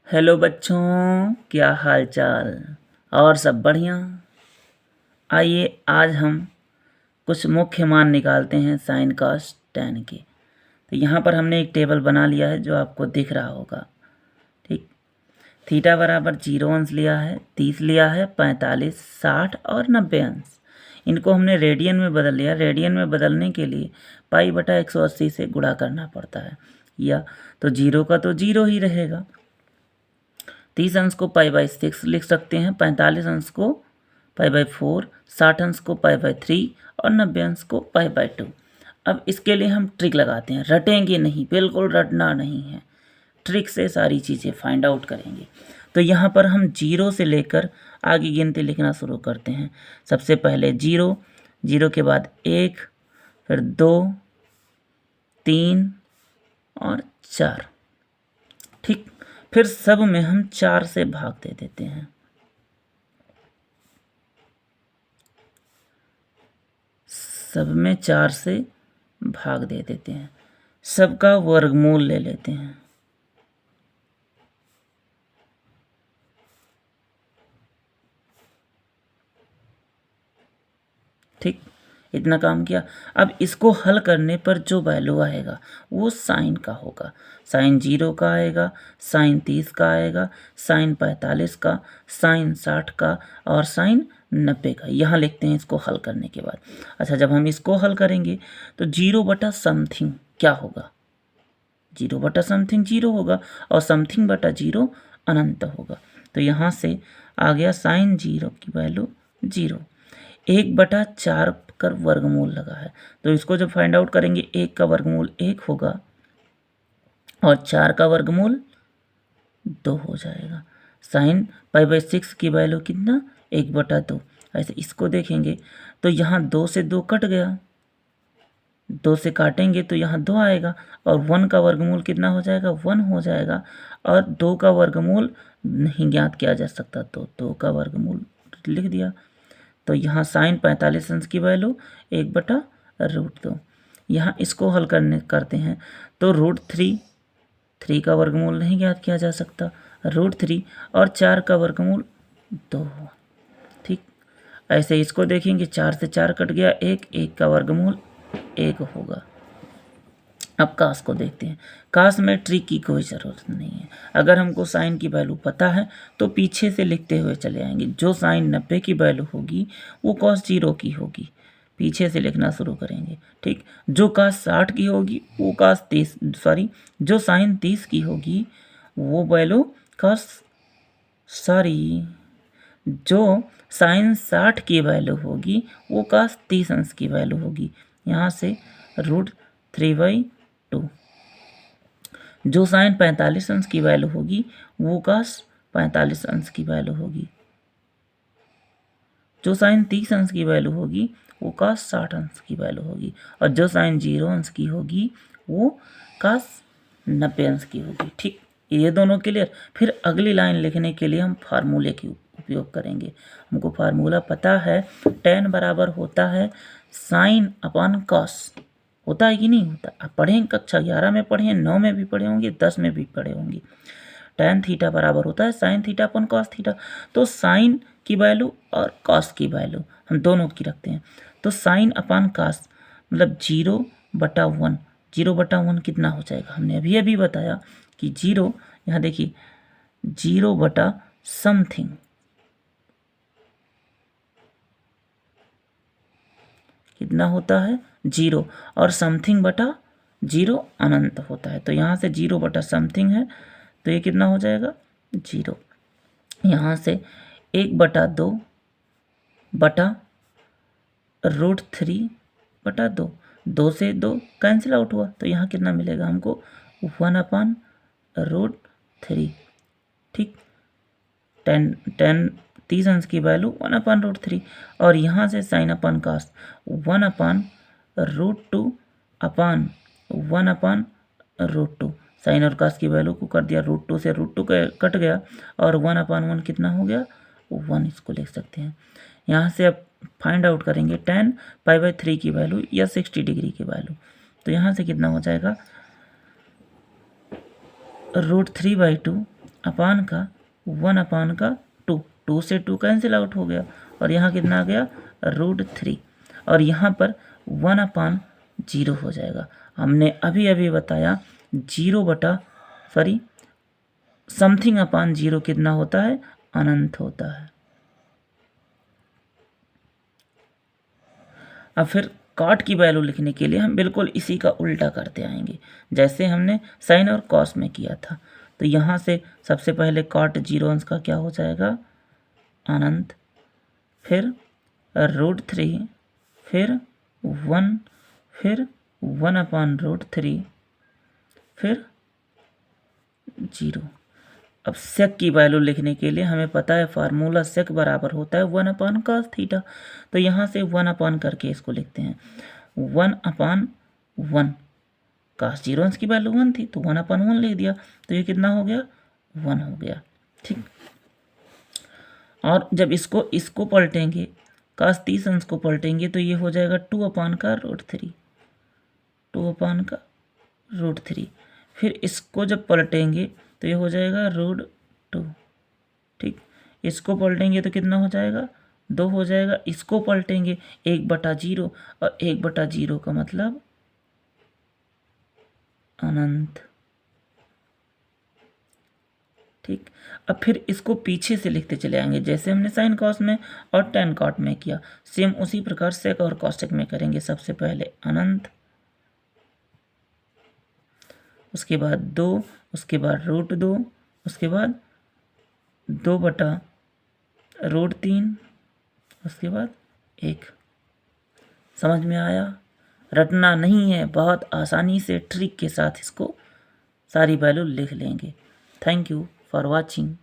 Hello बच्चों, क्या हाल चाल। और सब बढ़िया। आइए आज हम कुछ मुख्य मान निकालते हैं साइन कॉस tan के। तो यहाँ पर हमने एक टेबल बना लिया है जो आपको दिख रहा होगा। ठीक, थीटा बराबर 0 अंश लिया है, 30 लिया है, 45, 60 और 90 अंश। इनको हमने रेडियन में बदल लिया। रेडियन में बदलने के लिए पाई बटा 180 से गुणा करना पड़ता है, या तो 0 का तो 0 ही रहेगा। 30 अंश को π/6 लिख सकते हैं, 45 अंश को π/4, 60 अंश को π/3 और 90 अंश को π/2। अब इसके लिए हम ट्रिक लगाते हैं, रटेंगे नहीं, बिल्कुल रटना नहीं है, ट्रिक से सारी चीज़ें फाइंड आउट करेंगे। तो यहाँ पर हम 0 से लेकर आगे गिनती लिखना शुरू करते हैं। सबसे पहले 0, 0 के बाद 1, फिर 2, 3 और 4। ठीक, फिर सब में हम 4 से भाग दे देते हैं। सब में 4 से भाग दे देते हैं, सबका वर्गमूल ले लेते हैं। ठीक, इतना काम किया। अब इसको हल करने पर जो वैल्यू आएगा वो साइन का होगा। साइन 0 का आएगा, साइन 30 का आएगा, साइन 45 का, साइन 60 का और साइन 90 का। यहाँ लिखते हैं इसको हल करने के बाद। अच्छा, जब हम इसको हल करेंगे तो 0 बटा समथिंग क्या होगा? 0 बटा समथिंग 0 होगा और समथिंग बटा 0 अनंत होगा। तो यहाँ से आ गया साइन 0 की वैल्यू 0। 1/4 कर वर्गमूल लगा है, तो इसको जब फाइंड आउट करेंगे 1 का वर्गमूल 1 होगा और 4 का वर्गमूल 2 हो जाएगा। साइन π/6 की वैल्यू कितना? 1/2। ऐसे इसको देखेंगे तो यहाँ 2 से 2 कट गया, 2 से काटेंगे तो यहाँ 2 आएगा और 1 का वर्गमूल कितना हो जाएगा? 1 हो जाएगा। और 2 का वर्गमूल नहीं ज्ञात किया जा सकता, तो 2 का वर्गमूल लिख दिया। तो यहाँ साइन 45 अंश की वैल्यू 1/√2। यहाँ इसको हल करते हैं तो √3 का वर्गमूल नहीं ज्ञात किया जा सकता, √3 और 4 का वर्गमूल 2। ठीक, ऐसे इसको देखेंगे 4 से 4 कट गया, 1 का वर्गमूल 1 होगा। अब कास को देखते हैं। कास में ट्रिक की कोई ज़रूरत नहीं है। अगर हमको साइन की वैल्यू पता है तो पीछे से लिखते हुए चले आएंगे। जो साइन 90 की वैल्यू होगी वो कॉस 0 की होगी, पीछे से लिखना शुरू करेंगे। जो कास 60 की होगी वो जो साइन 30 की होगी वो वैल्यू जो साइन 60 की वैल्यू होगी वो कास 30 अंश की वैल्यू होगी। यहाँ से √3/2। जो साइन 45 अंश की वैल्यू होगी वो कास 45 अंश की वैल्यू होगी। जो साइन 30 अंश की वैल्यू होगी वो कास 60 अंश की वैल्यू होगी। और जो साइन 0 अंश की होगी वो कास 90 अंश की होगी। ठीक, ये दोनों क्लियर। फिर अगली लाइन लिखने के लिए हम फार्मूले की उपयोग करेंगे। हमको फार्मूला पता है, tan बराबर होता है साइन अपॉन कॉस। होता है कि नहीं होता? आप पढ़े कक्षा 11 में पढ़े, 9 में भी पढ़े होंगे, 10 में भी पढ़े होंगे। tan थीटा बराबर होता है sine theta upon cos theta. तो साइन की वैल्यू और कॉस की वैल्यू हम दोनों की रखते हैं। तो साइन अपॉन कॉस मतलब 0/1। 0/1 कितना हो जाएगा? हमने अभी बताया कि 0, यहाँ देखिए 0/समथिंग कितना होता है? 0 और समथिंग/0 अनंत होता है। तो यहाँ से 0/समथिंग है तो ये कितना हो जाएगा? 0। यहाँ से 1/2 बटा √3/2, 2 से 2 कैंसिल आउट हुआ तो यहाँ कितना मिलेगा हमको? 1/√3। ठीक, 30 अंश की वैल्यू 1/√3। और यहाँ से साइन अपन कास 1/√2 साइन और कास की वैल्यू को कर दिया, √2 से √2 कट गया और 1/1 कितना हो गया? 1। इसको लिख सकते हैं। यहाँ से अब फाइंड आउट करेंगे tan π/3 की वैल्यू या 60 डिग्री की वैल्यू। तो यहाँ से कितना हो जाएगा? √3/2 अपान का 1 अपान का 2, 2 से 2 कैंसिल आउट हो गया और यहाँ कितना आ गया √3 और यहाँ पर 1 अपान 0 हो जाएगा। हमने अभी अभी बताया 0 समथिंग अपान 0 कितना होता है, अनंत होता है। अब फिर कॉट की वैल्यू लिखने के लिए हम बिल्कुल इसी का उल्टा करते आएंगे जैसे हमने साइन और कॉस में किया था। तो यहाँ से सबसे पहले कॉट 0 अंश का क्या हो जाएगा, अनंत, फिर √3, फिर 1, फिर 1 अपान √3, फिर 0। अब सेक की वैल्यू लिखने के लिए हमें पता है फार्मूला सेक बराबर होता है 1 अपान cos थीटा। तो यहाँ से 1 अपान करके इसको लिखते हैं 1 अपान 1, cos 0 अंश की वैल्यू 1 थी तो 1 अपान 1 लिख दिया तो ये कितना हो गया 1 हो गया। ठीक, और जब इसको पलटेंगे cos 30 अंश को पलटेंगे तो ये हो जाएगा 2 अपान का √3, 2 अपान का √3। फिर इसको जब पलटेंगे तो ये हो जाएगा √2। ठीक, इसको पलटेंगे तो कितना हो जाएगा 2 हो जाएगा। इसको पलटेंगे 1/0 और 1/0 का मतलब अनंत। ठीक, अब फिर इसको पीछे से लिखते चले आएंगे जैसे हमने साइन कॉस में और टेन कॉट में किया, सेम उसी प्रकार सेक और कॉसेक में करेंगे। सबसे पहले अनंत, उसके बाद 2, उसके बाद √2, उसके बाद 2/√3, उसके बाद 1। समझ में आया? रटना नहीं है, बहुत आसानी से ट्रिक के साथ इसको सारी वैल्यू लिख लेंगे। Thank you for watching.